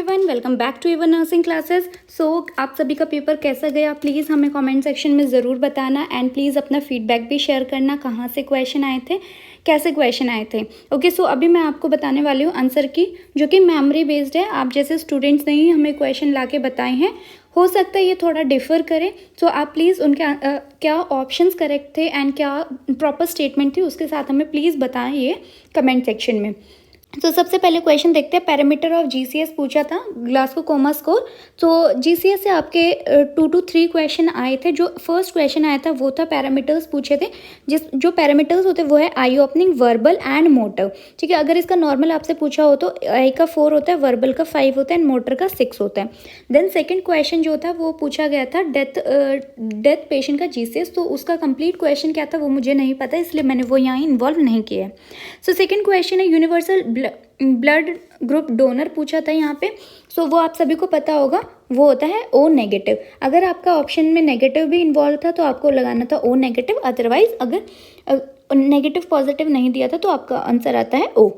Everyone, welcome back to your nursing classes. आप सभी का पेपर कैसा गया प्लीज़ हमें कमेंट सेक्शन में ज़रूर बताना एंड प्लीज़ अपना फीडबैक भी शेयर करना, कहाँ से क्वेश्चन आए थे, कैसे क्वेश्चन आए थे। ओके, सो अभी मैं आपको बताने वाली हूँ आंसर की, जो कि मेमोरी बेस्ड है। आप जैसे स्टूडेंट्स ने ही हमें क्वेश्चन ला के बताए हैं, हो सकता है ये थोड़ा डिफ़र करे। सो आप प्लीज़ उनके क्या ऑप्शंस करेक्ट थे एंड क्या प्रॉपर स्टेटमेंट थी उसके साथ हमें प्लीज़ बताएं ये कमेंट सेक्शन में। तो सबसे पहले क्वेश्चन देखते हैं। पैरामीटर ऑफ जीसीएस पूछा था, ग्लासगो कोमा स्कोर। तो जीसीएस से आपके 2 to 3 क्वेश्चन आए थे। जो फर्स्ट क्वेश्चन आया था वो था पैरामीटर्स पूछे थे, जो पैरामीटर्स होते हैं वो है आई ओपनिंग, वर्बल एंड मोटर। ठीक है, अगर इसका नॉर्मल आपसे पूछा हो तो आई का 4 होता है, वर्बल का 5 होता है एंड मोटर का 6 होता है। देन सेकेंड क्वेश्चन जो था वो पूछा गया था डेथ पेशेंट का जीसीएस। तो उसका कंप्लीट क्वेश्चन क्या था वो मुझे नहीं पता, इसलिए मैंने वो यहाँ इन्वॉल्व नहीं किया है। सो सेकेंड क्वेश्चन है यूनिवर्सल ब्लड ग्रुप डोनर पूछा था यहाँ पे। सो वो आप सभी को पता होगा, वो होता है ओ नेगेटिव। अगर आपका ऑप्शन में नेगेटिव भी इन्वॉल्व था तो आपको लगाना था ओ नेगेटिव, अदरवाइज अगर नेगेटिव पॉजिटिव नहीं दिया था तो आपका आंसर आता है ओ।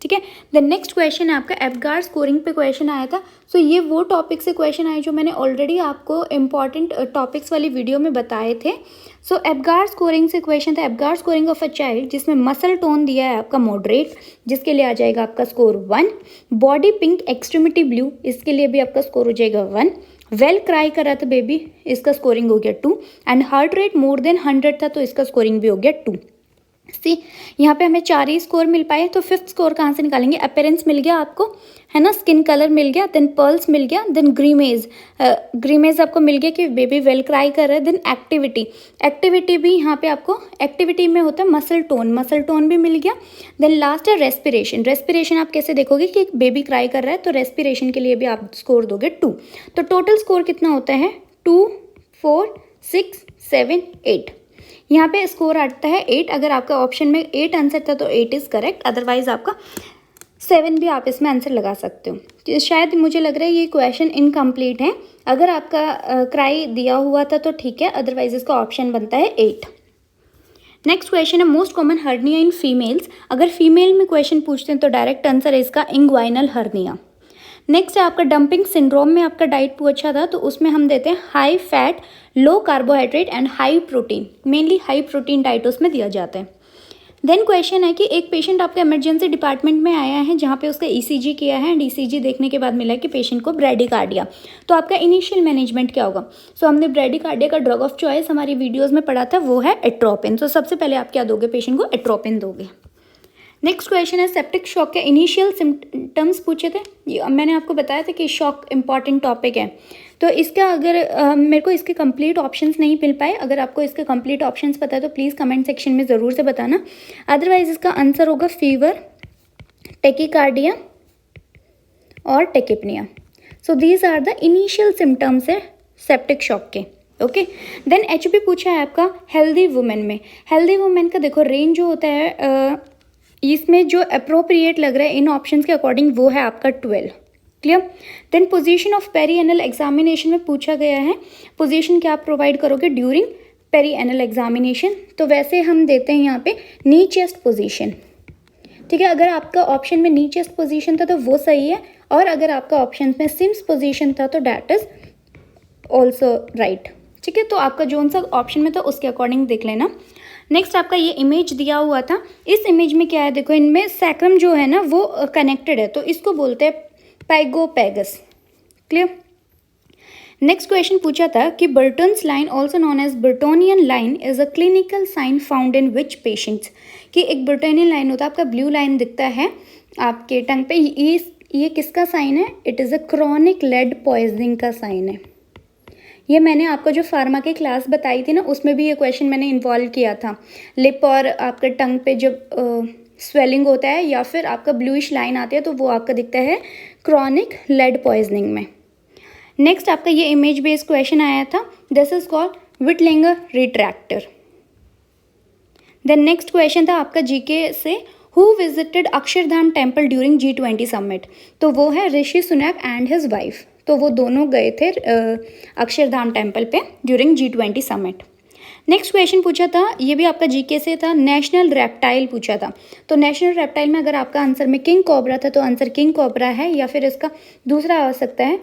ठीक है, द नेक्स्ट क्वेश्चन है आपका एपगार स्कोरिंग पे क्वेश्चन आया था। सो ये वो टॉपिक से क्वेश्चन आए जो मैंने ऑलरेडी आपको इंपॉर्टेंट टॉपिक्स वाली वीडियो में बताए थे। सो एपगार स्कोरिंग से क्वेश्चन था, Apgar scoring of a child, जिसमें मसल टोन दिया है आपका मॉडरेट, जिसके लिए आ जाएगा आपका score 1। Body pink, extremity blue, इसके लिए भी आपका स्कोर हो जाएगा 1। वेल क्राई कर रहा था बेबी, इसका स्कोरिंग हो गया 2। And heart rate more than 100 था तो इसका स्कोरिंग भी हो गया 2। सी, यहाँ पे हमें 4 ही स्कोर मिल पाए, तो फिफ्थ स्कोर कहाँ से निकालेंगे। अपेरेंस मिल गया आपको, है ना, स्किन कलर मिल गया, देन पर्ल्स मिल गया, देन ग्रीमेज आपको मिल गया कि बेबी वेल क्राई कर रहा है। देन एक्टिविटी भी यहाँ पे आपको एक्टिविटी में होता है मसल टोन भी मिल गया। देन लास्ट है रेस्पिरेशन आप कैसे देखोगे कि बेबी क्राई कर रहा है, तो रेस्पिरेशन के लिए भी आप स्कोर दोगे 2। तो टोटल स्कोर कितना होता है 2, 4, 6, 7, 8। यहाँ पे स्कोर आता है 8। अगर आपका ऑप्शन में 8 आंसर था तो 8 इज़ करेक्ट, अदरवाइज आपका 7 भी आप इसमें आंसर लगा सकते हो। तो शायद मुझे लग रहा है ये क्वेश्चन इनकम्प्लीट है। अगर आपका क्राई दिया हुआ था तो ठीक है, अदरवाइज इसका ऑप्शन बनता है 8। नेक्स्ट क्वेश्चन है most common hernia in females. अगर फीमेल में क्वेश्चन पूछते हैं तो डायरेक्ट आंसर है इसका इंग्वाइनल हर्निया। नेक्स्ट है आपका डंपिंग सिंड्रोम में आपका डाइट पूछा था, तो उसमें हम देते हैं high fat, low carbohydrate and high protein. Mainly high protein diet उसमें दिया जाता है। देन क्वेश्चन है कि एक पेशेंट आपका इमरजेंसी डिपार्टमेंट में आया है जहाँ पे उसका ईसीजी किया है एंड ईसीजी देखने के बाद मिला है कि पेशेंट को ब्रेडिकार्डिया। तो आपका इनिशियल मैनेजमेंट क्या होगा। सो हमने ब्रेडिकार्डिया का ड्रग ऑफ चॉइस हमारी वीडियोज़ में पढ़ा था, वो है एट्रोपिन। तो सबसे पहले आप क्या दोगे, पेशेंट को एट्रोपिन दोगे। नेक्स्ट क्वेश्चन है सेप्टिक शॉक के इनिशियल सिम्टम्स पूछे थे। मैंने आपको बताया था कि शॉक इंपॉर्टेंट टॉपिक है, तो इसका अगर मेरे को इसके कंप्लीट ऑप्शंस नहीं मिल पाए, अगर आपको इसके कंप्लीट ऑप्शंस पता है तो प्लीज़ कमेंट सेक्शन में ज़रूर से बताना। अदरवाइज इसका आंसर होगा फीवर, टेकिकार्डिया और tachypnea. So these are the initial symptoms है सेप्टिक शॉक के। ओके, देन एचबी पूछा है आपका हेल्दी वुमेन में। हेल्दी वुमेन का देखो रेंज जो होता है, इसमें जो अप्रोप्रिएट लग रहा है इन ऑप्शंस के अकॉर्डिंग वो है आपका 12। Clear. Then position of perianal examination में पूछा गया है, पोजीशन क्या आप प्रोवाइड करोगे ड्यूरिंग पेरी एनल एग्जामिनेशन। तो वैसे हम देते हैं यहाँ पे नी चेस्ट पोजीशन। ठीक है, अगर आपका ऑप्शन में नी चेस्ट पोजीशन था तो वो सही है, और अगर आपका ऑप्शन में सिम्स पोजीशन था तो डैट इज ऑल्सो राइट। ठीक है, तो आपका जो सा ऑप्शन में था उसके अकॉर्डिंग देख लेना। नेक्स्ट आपका ये इमेज दिया हुआ था, इस इमेज में क्या है देखो, इनमें सैक्रम जो है ना वो कनेक्टेड है, तो इसको बोलते हैं पैगोपैगस। क्लियर। नेक्स्ट क्वेश्चन पूछा था कि Burton's line also known as Burtonian line is a clinical sign found in which patients. कि एक बर्टोनियन लाइन होता है, आपका ब्लू लाइन दिखता है आपके टंग पे, ये किसका साइन है, it is a chronic lead poisoning का साइन है। ये मैंने आपको जो फार्मा की क्लास बताई थी ना उसमें भी ये क्वेश्चन मैंने इन्वॉल्व किया था। लिप और आपके टंग पे जब स्वेलिंग होता है या फिर आपका ब्लूइश लाइन आती है तो वो आपका दिखता है क्रॉनिक लेड पॉइजनिंग में। नेक्स्ट आपका ये इमेज बेस्ड क्वेश्चन आया था, this is called Weitlaner retractor. Then next question था आपका जीके से, who visited Akshardham temple during G20 summit. तो वो है Rishi Sunak and his wife, तो वो दोनों गए थे अक्षरधाम टेम्पल पे during G20 summit. Next question पूछा था, ये भी आपका जीके से था, नेशनल रेप्टाइल पूछा था। तो नेशनल रेप्टाइल में अगर आपका आंसर में किंग कोबरा था तो आंसर किंग कोबरा है, या फिर इसका दूसरा आ सकता है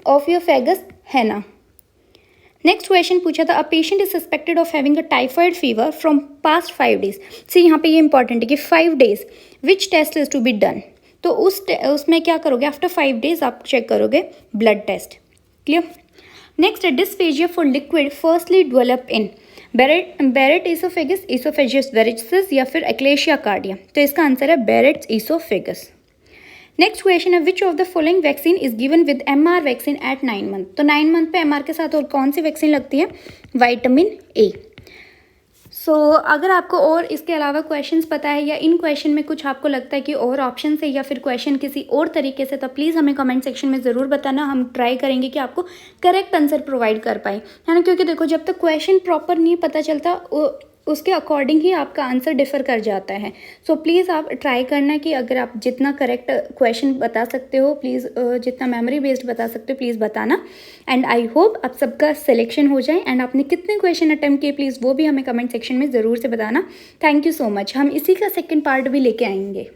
ऑफियोफेगस हैना। नेक्स्ट क्वेश्चन पूछा था, a patient is suspected of having a typhoid fever from past 5 days। See यहाँ पे ये इंपॉर्टेंट है कि 5 days which test is to be done. तो उसमें क्या करोगे, आफ्टर 5 days आप चेक करोगे ब्लड टेस्ट। क्लियर। नेक्स्ट है, dysphagia for liquid firstly develop in Barrett oesophagus, oesophageal varices, या फिर एक्लेशिया कार्डिया। तो इसका आंसर है बेरेट्स इसोफेगस। नेक्स्ट क्वेश्चन है, which of the following vaccine is given with MR vaccine eight 9 month। तो 9 month पे MR के साथ और कौन सी वैक्सीन लगती है, विटामिन ए। सो अगर आपको और इसके अलावा क्वेश्चंस पता है या इन क्वेश्चन में कुछ आपको लगता है कि और ऑप्शन है या फिर क्वेश्चन किसी और तरीके से, तो प्लीज़ हमें कमेंट सेक्शन में ज़रूर बताना। हम ट्राई करेंगे कि आपको करेक्ट आंसर प्रोवाइड कर पाए, है ना। क्योंकि देखो, जब तक क्वेश्चन प्रॉपर नहीं पता चलता उसके अकॉर्डिंग ही आपका आंसर डिफर कर जाता है। सो प्लीज़ आप ट्राई करना कि अगर आप जितना करेक्ट क्वेश्चन बता सकते हो, प्लीज़ जितना मेमोरी बेस्ड बता सकते हो प्लीज़ बताना। एंड आई होप आप सबका सिलेक्शन हो जाए। एंड आपने कितने क्वेश्चन अटेम्प्ट किए प्लीज़ वो भी हमें कमेंट सेक्शन में ज़रूर से बताना। Thank you so much. हम इसी का सेकेंड पार्ट भी लेके आएंगे।